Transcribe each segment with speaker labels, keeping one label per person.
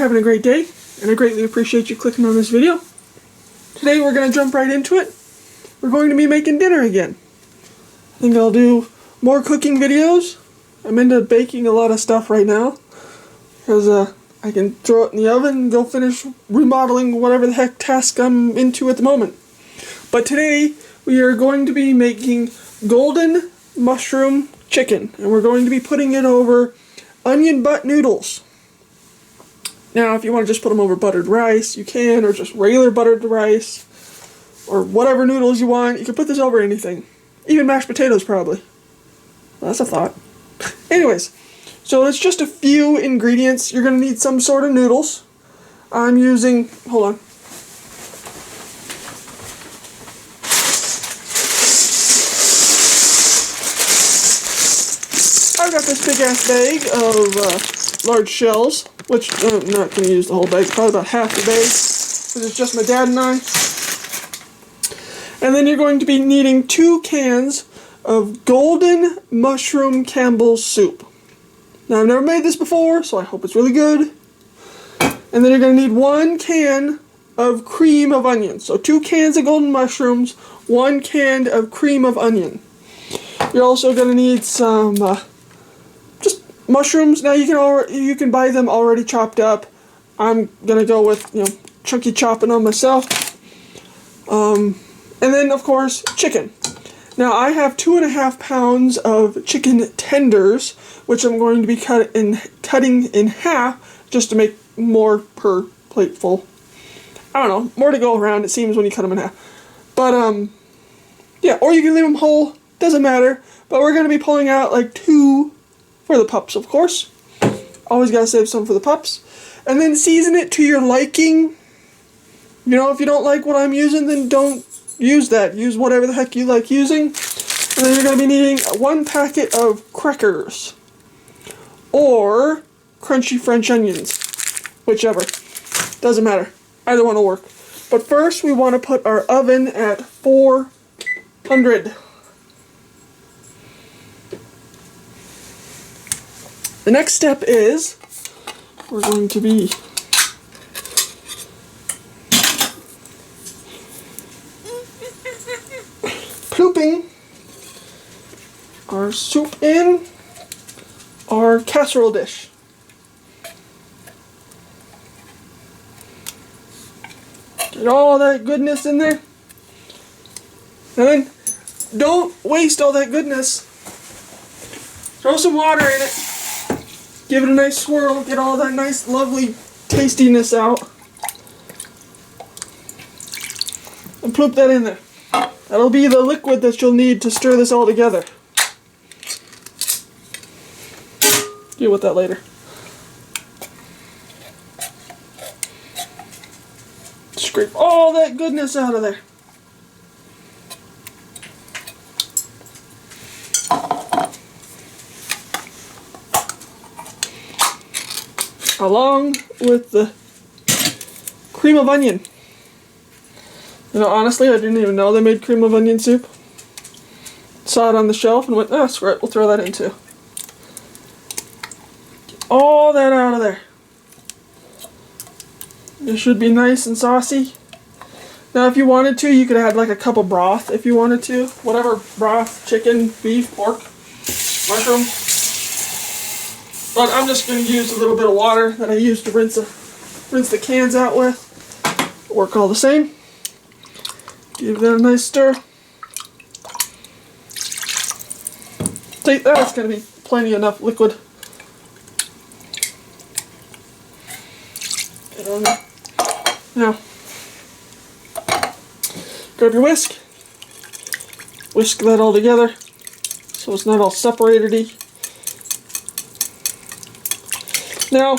Speaker 1: having a great day, and I greatly appreciate you clicking on this video. Today we're going to jump right into it. We're going to be making dinner again. I think I'll do more cooking videos. I'm into baking a lot of stuff right now, because I can throw it in the oven and go finish remodeling whatever the heck task I'm into at the moment. But today we are going to be making golden mushroom chicken, and we're going to be putting it over onion butt noodles. Now, if you want to just put them over buttered rice, you can, or just regular buttered rice, or whatever noodles you want. You can put this over anything. Even mashed potatoes, probably. Well, that's a thought. Anyways, so it's just a few ingredients. You're going to need some sort of noodles. I'm using, hold on. I've got this big ass bag of large shells, which I'm not going to use the whole bag, probably about half the bag, because it's just my dad and I. And then you're going to be needing 2 cans of golden mushroom Campbell's soup. Now, I've never made this before, so I hope it's really good. And then you're going to need 1 can of cream of onion. So 2 cans of golden mushrooms, 1 can of cream of onion. You're also going to need some just mushrooms. Now you can buy them already chopped up. I'm going to go with chunky chopping them myself. And then of course chicken. Now I have 2.5 pounds of chicken tenders, which I'm going to be cutting in half just to make more per plateful. I don't know, more to go around, it seems, when you cut them in half. But yeah, or you can leave them whole, doesn't matter. But we're going to be pulling out like 2 for the pups, of course. Always got to save some for the pups. And then season it to your liking. If you don't like what I'm using, then don't use that. Use whatever the heck you like using. And then you're going to be needing 1 packet of crackers. Or crunchy French onions. Whichever. Doesn't matter. Either one will work. But first we want to put our oven at 400. The next step is we're going to be plooping our soup in our casserole dish. Get all that goodness in there. And then don't waste all that goodness. Throw some water in it. Give it a nice swirl. Get all that nice, lovely tastiness out. And ploop that in there. That'll be the liquid that you'll need to stir this all together. Deal with that later. Scrape all that goodness out of there. Along with the cream of onion. Honestly, I didn't even know they made cream of onion soup. Saw it on the shelf and went, screw it, we'll throw that in too. Get all that out of there. It should be nice and saucy. Now, if you wanted to, you could add like a cup of broth if you wanted to. Whatever broth, chicken, beef, pork, mushrooms. But I'm just going to use a little bit of water that I used to rinse the cans out with. Work all the same. Give that a nice stir. That's going to be plenty enough liquid. Get on there. Now, grab your whisk. Whisk that all together so it's not all separated-y. Now,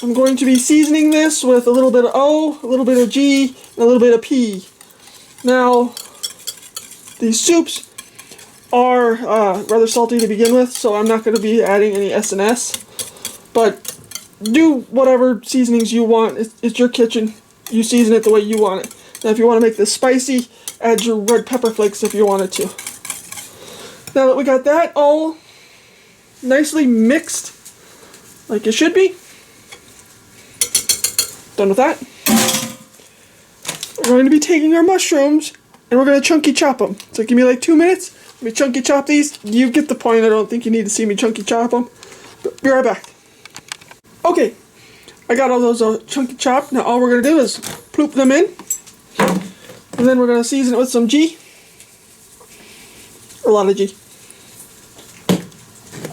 Speaker 1: I'm going to be seasoning this with a little bit of O, a little bit of G, and a little bit of P. Now, these soups are rather salty to begin with, so I'm not going to be adding any S&S. But do whatever seasonings you want. It's your kitchen. You season it the way you want it. Now, if you want to make this spicy, add your red pepper flakes if you wanted to. Now that we got that all nicely mixed, like it should be, Done with that. We're going to be taking our mushrooms and we're going to chunky chop them. So give me like 2 minutes. Let me chunky chop these. You get the point. I don't think you need to see me chunky chop them. But be right back. Okay, I got all those chunky chopped. Now all we're going to do is ploop them in. And then we're going to season it with some G. A lot of G.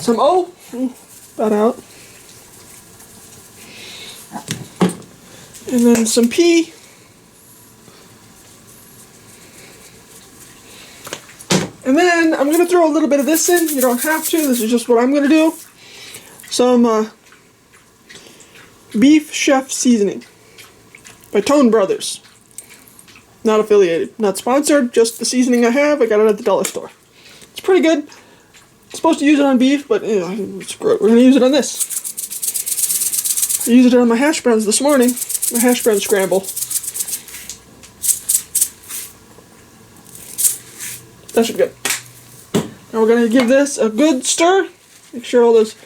Speaker 1: Some O. That out. And then some P. And then I'm going to throw a little bit of this in. You don't have to. This is just what I'm going to do. Some beef chef seasoning by Tone Brothers. Not affiliated. Not sponsored. Just the seasoning I have. I got it at the dollar store. It's pretty good. Supposed to use it on beef, but screw it. We're going to use it on this. I used it on my hash browns this morning. My hash brown scramble. That should be good. Now we're going to give this a good stir. Make sure all those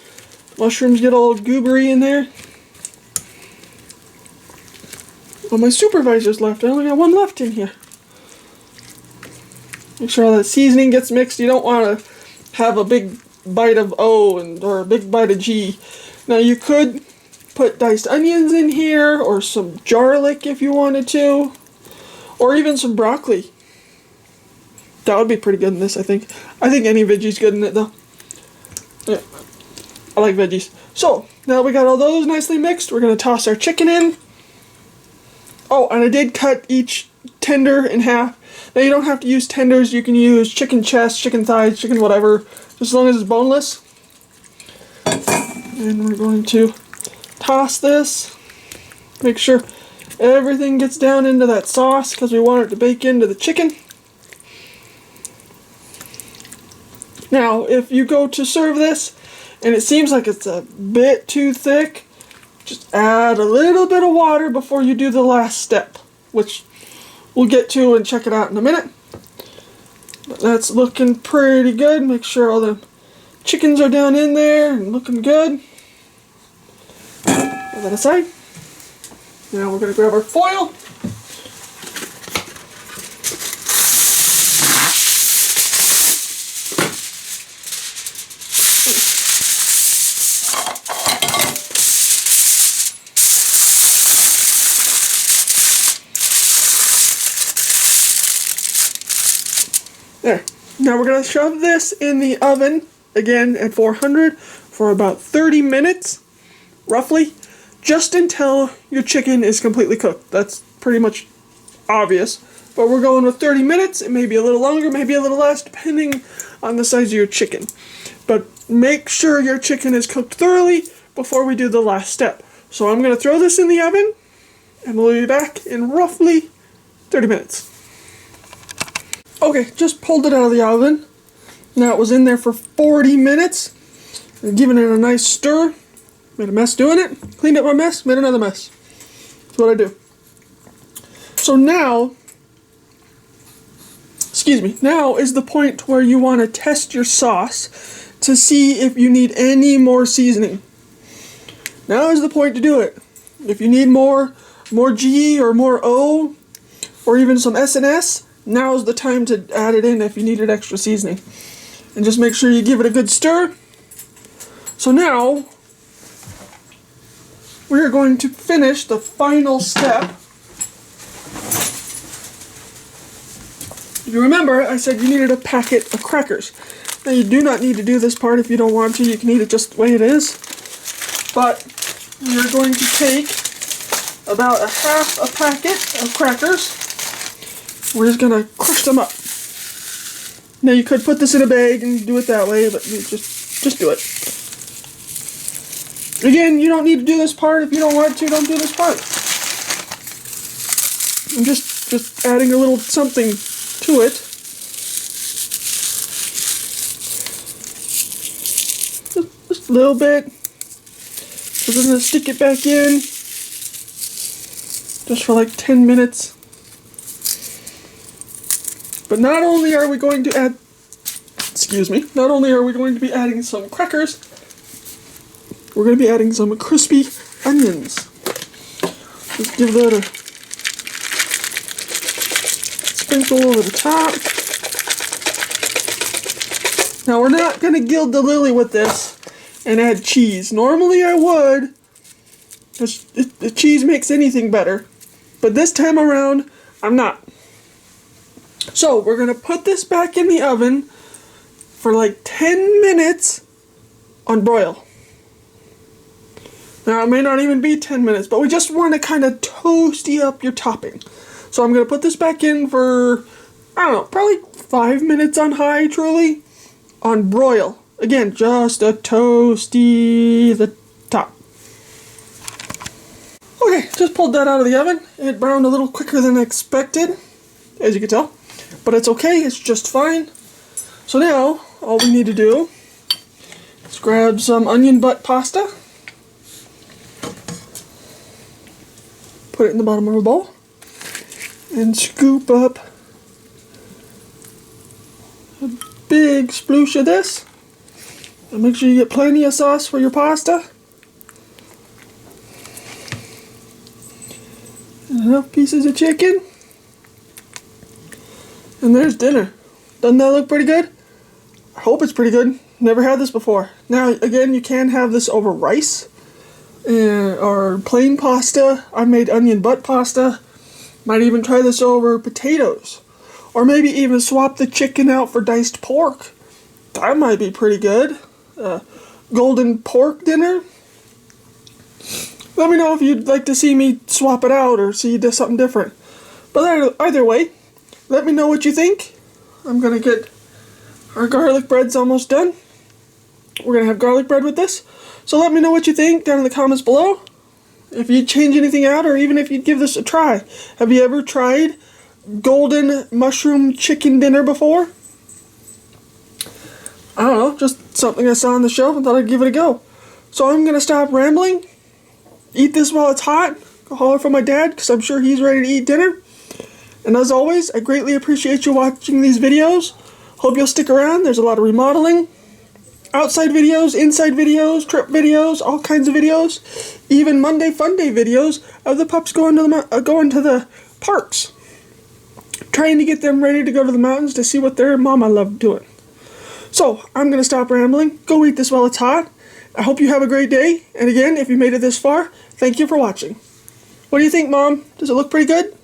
Speaker 1: mushrooms get all goobery in there. Oh, my supervisor's left. I only got one left in here. Make sure all that seasoning gets mixed. You don't want to have a big bite of O or a big bite of G. Now you could put diced onions in here or some garlic if you wanted to. Or even some broccoli. That would be pretty good in this, I think. I think any veggie's good in it, though. Yeah, I like veggies. So, now we got all those nicely mixed. We're going to toss our chicken in. Oh, and I did cut each tender in half. Now, you don't have to use tenders. You can use chicken chest, chicken thighs, chicken whatever, just as long as it's boneless. And we're going to toss this. Make sure everything gets down into that sauce because we want it to bake into the chicken. Now, if you go to serve this and it seems like it's a bit too thick, just add a little bit of water before you do the last step, which we'll get to and check it out in a minute. But that's looking pretty good. Make sure all the chickens are down in there and looking good. Put that aside. Now we're going to grab our foil. There. Now we're going to shove this in the oven, again at 400, for about 30 minutes, roughly, just until your chicken is completely cooked. That's pretty much obvious. But we're going with 30 minutes. It may be a little longer, maybe a little less, depending on the size of your chicken. But make sure your chicken is cooked thoroughly before we do the last step. So I'm going to throw this in the oven, and we'll be back in roughly 30 minutes. Okay, just pulled it out of the oven. Now it was in there for 40 minutes. I'm giving it a nice stir. Made a mess doing it. Cleaned up my mess, made another mess. That's what I do. So now, now is the point where you want to test your sauce to see if you need any more seasoning. Now is the point to do it. If you need more G or more O, or even some S&S, now's the time to add it in if you needed extra seasoning. And just make sure you give it a good stir. So now, we are going to finish the final step. If you remember, I said you needed a packet of crackers. Now you do not need to do this part if you don't want to. You can eat it just the way it is. But you're going to take about a half a packet of crackers. We're just going to crush them up. Now you could put this in a bag and do it that way, but you just do it. Again, you don't need to do this part. If you don't want to, don't do this part. I'm just adding a little something to it. Just a little bit. So we're going to stick it back in just for like 10 minutes. But not only are we going to add, not only are we going to be adding some crackers, we're going to be adding some crispy onions. Just give that a sprinkle over the top. Now we're not going to gild the lily with this and add cheese. Normally I would, because the cheese makes anything better. But this time around, I'm not. So we're going to put this back in the oven for like 10 minutes on broil. Now it may not even be 10 minutes, but we just want to kind of toasty up your topping. So I'm going to put this back in for, I don't know, probably 5 minutes on high, truly, on broil. Again, just a toasty the top. Okay, just pulled that out of the oven. It browned a little quicker than expected, as you can tell. But it's okay, it's just fine. So now, all we need to do is grab some onion butt pasta. Put it in the bottom of a bowl. And scoop up a big sploosh of this. And make sure you get plenty of sauce for your pasta. And enough pieces of chicken. And there's dinner. Doesn't that look pretty good? I hope it's pretty good. Never had this before. Now, again, you can have this over rice or plain pasta. I made onion butt pasta. Might even try this over potatoes. Or maybe even swap the chicken out for diced pork. That might be pretty good. Golden pork dinner. Let me know if you'd like to see me swap it out or see something different. But either way, let me know what you think. I'm going to get our garlic bread's almost done. We're going to have garlic bread with this. So let me know what you think down in the comments below. If you'd change anything out or even if you'd give this a try. Have you ever tried golden mushroom chicken dinner before? I don't know, just something I saw on the shelf and thought I'd give it a go. So I'm going to stop rambling. Eat this while it's hot. Go holler for my dad because I'm sure he's ready to eat dinner. And as always, I greatly appreciate you watching these videos. Hope you'll stick around. There's a lot of remodeling. Outside videos, inside videos, trip videos, all kinds of videos. Even Monday Fun Day videos of the pups going to the parks. Trying to get them ready to go to the mountains to see what their mama loved doing. So, I'm going to stop rambling. Go eat this while it's hot. I hope you have a great day. And again, if you made it this far, thank you for watching. What do you think, Mom? Does it look pretty good?